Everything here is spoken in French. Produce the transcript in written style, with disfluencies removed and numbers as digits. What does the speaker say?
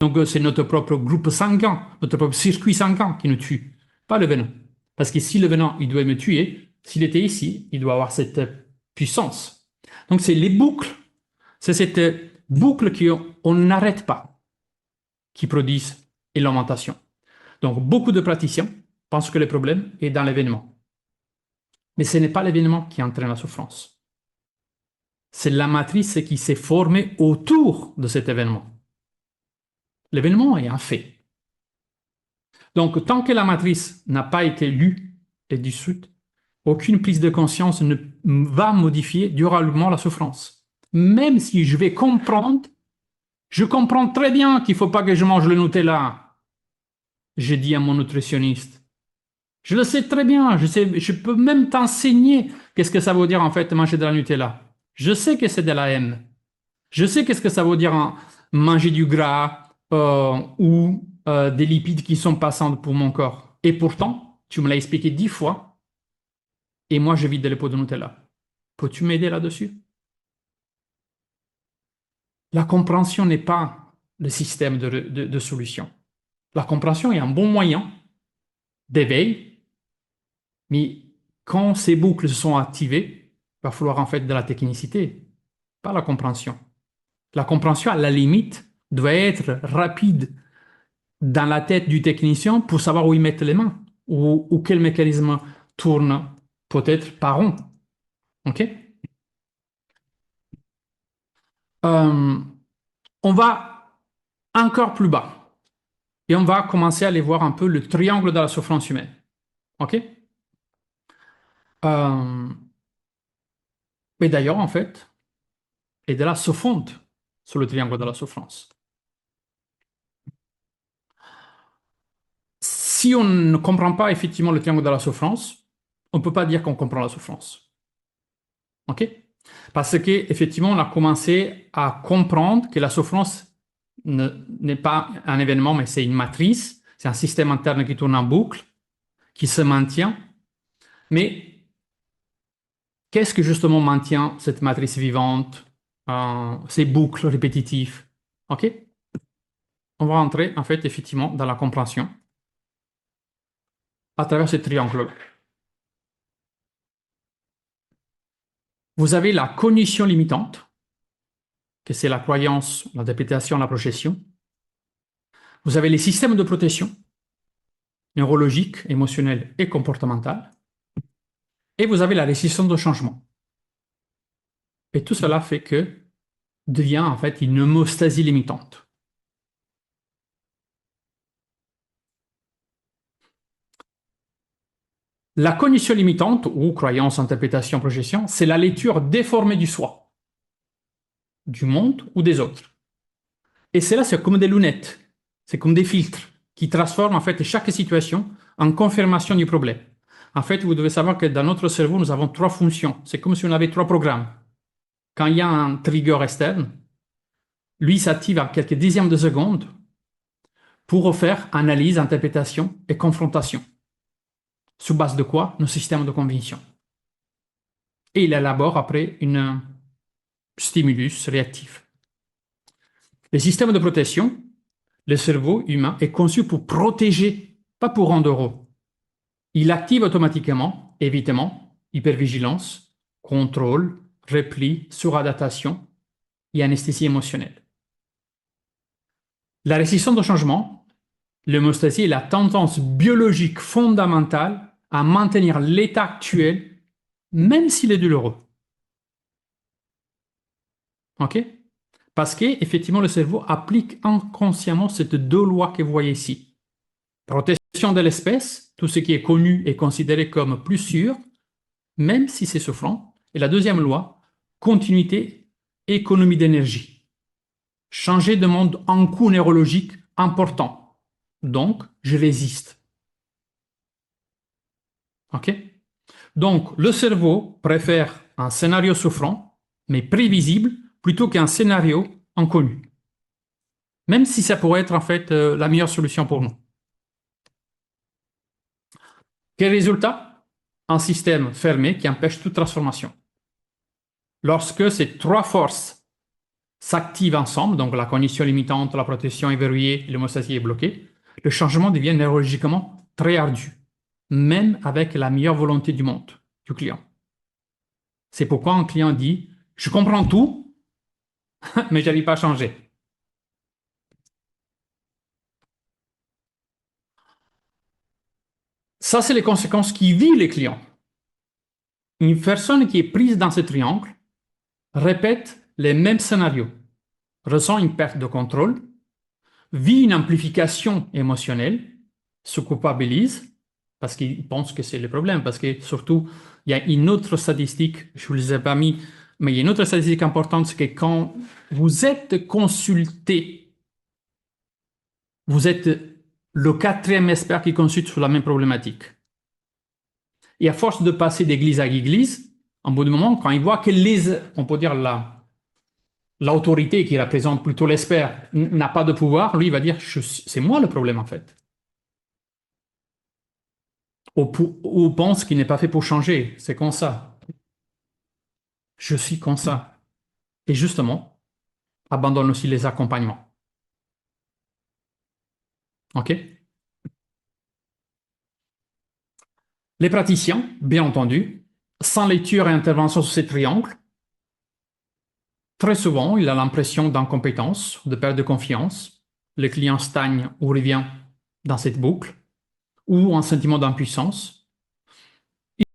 Donc, c'est notre propre groupe sanguin, notre propre circuit sanguin qui nous tue, pas le venin. Parce que si le venin, il doit me tuer, s'il était ici, il doit avoir cette puissance. Donc, c'est les boucles, c'est cette boucle qu'on n'arrête pas, qui produisent l'alimentation. Donc, beaucoup de praticiens pensent que le problème est dans l'événement. Mais ce n'est pas l'événement qui entraîne la souffrance. C'est la matrice qui s'est formée autour de cet événement. L'événement est un fait. Donc, tant que la matrice n'a pas été lue et dissoute, aucune prise de conscience ne va modifier durablement la souffrance. Même si je vais comprendre, je comprends très bien qu'il ne faut pas que je mange le Nutella. Je dis à mon nutritionniste. Je le sais très bien, je peux même t'enseigner qu'est-ce que ça veut dire en fait manger de la Nutella. Je sais que c'est de la haine. Je sais qu'est-ce que ça veut dire manger du gras ou des lipides qui sont passants pour mon corps. Et pourtant, tu me l'as expliqué 10 fois et moi je vide les pots de Nutella. Peux-tu m'aider là-dessus? La compréhension n'est pas le système de solution. La compréhension est un bon moyen d'éveil, mais quand ces boucles sont activées, il va falloir en fait de la technicité, pas la compréhension. La compréhension, à la limite, doit être rapide dans la tête du technicien pour savoir où il met les mains ou quel mécanisme tourne peut-être par rond. OK? Euh, on va encore plus bas et on va commencer à aller voir un peu le triangle de la souffrance humaine. OK? Euh, et d'ailleurs, en fait, et de là se fonde sur le triangle de la souffrance. Si on ne comprend pas effectivement le triangle de la souffrance, on ne peut pas dire qu'on comprend la souffrance. OK? Parce qu'effectivement, on a commencé à comprendre que la souffrance n'est pas un événement, mais c'est une matrice, c'est un système interne qui tourne en boucle, qui se maintient. Mais qu'est-ce que justement maintient cette matrice vivante, ces boucles répétitives? OK? On va rentrer en fait effectivement dans la compréhension à travers ce triangle. Vous avez la cognition limitante, que c'est la croyance, l'interprétation, la projection. Vous avez les systèmes de protection, neurologique, émotionnel et comportemental. Et vous avez la résistance au changement. Et tout cela fait que devient en fait une homéostasie limitante. La cognition limitante, ou croyance, interprétation, projection, c'est la lecture déformée du soi, du monde ou des autres. Et cela, c'est comme des lunettes, c'est comme des filtres qui transforment en fait chaque situation en confirmation du problème. En fait, vous devez savoir que dans notre cerveau, nous avons trois fonctions. C'est comme si on avait trois programmes. Quand il y a un trigger externe, lui s'active à quelques dixièmes de seconde pour faire analyse, interprétation et confrontation. Sur base de quoi? Nos systèmes de conviction. Et il élabore après une stimulus réactif. Les systèmes de protection, le cerveau humain est conçu pour protéger, pas pour rendre heureux. Il active automatiquement, évitement, hypervigilance, contrôle, repli, suradaptation et anesthésie émotionnelle. La résistance au changement, l'homéostasie est la tendance biologique fondamentale à maintenir l'état actuel, même s'il est douloureux. OK? Parce qu'effectivement, le cerveau applique inconsciemment ces deux lois que vous voyez ici. Protection de l'espèce, tout ce qui est connu est considéré comme plus sûr, même si c'est souffrant. Et la deuxième loi, continuité, économie d'énergie. Changer de monde en coût neurologique important. Donc, je résiste. OK? Donc, le cerveau préfère un scénario souffrant, mais prévisible, plutôt qu'un scénario inconnu. Même si ça pourrait être en fait la meilleure solution pour nous. Quel résultat? Un système fermé qui empêche toute transformation. Lorsque ces trois forces s'activent ensemble, donc la condition limitante, la protection est verrouillée, l'hémostasie est bloquée, le changement devient neurologiquement très ardu, même avec la meilleure volonté du monde du client. C'est pourquoi un client dit, je comprends tout, mais je n'arrive pas à changer. Ça, c'est les conséquences qui vivent les clients. Une personne qui est prise dans ce triangle répète les mêmes scénarios, ressent une perte de contrôle, vit une amplification émotionnelle, se culpabilise, parce qu'il pense que c'est le problème, parce que surtout, il y a une autre statistique, je ne vous les ai pas mis, mais il y a une autre statistique importante, c'est que quand vous êtes consulté, vous êtes le quatrième expert qui consulte sur la même problématique. Et à force de passer d'église à église, en bout de moment, quand il voit que on peut dire l'autorité qui représente plutôt l'expert n'a pas de pouvoir, lui il va dire c'est moi le problème en fait. Ou pense qu'il n'est pas fait pour changer, c'est comme ça. Je suis comme ça. Et justement, abandonne aussi les accompagnements. OK? Les praticiens, bien entendu, sans lecture et intervention sur ces triangles, très souvent, il a l'impression d'incompétence, de perte de confiance. Le client stagne ou revient dans cette boucle, ou un sentiment d'impuissance.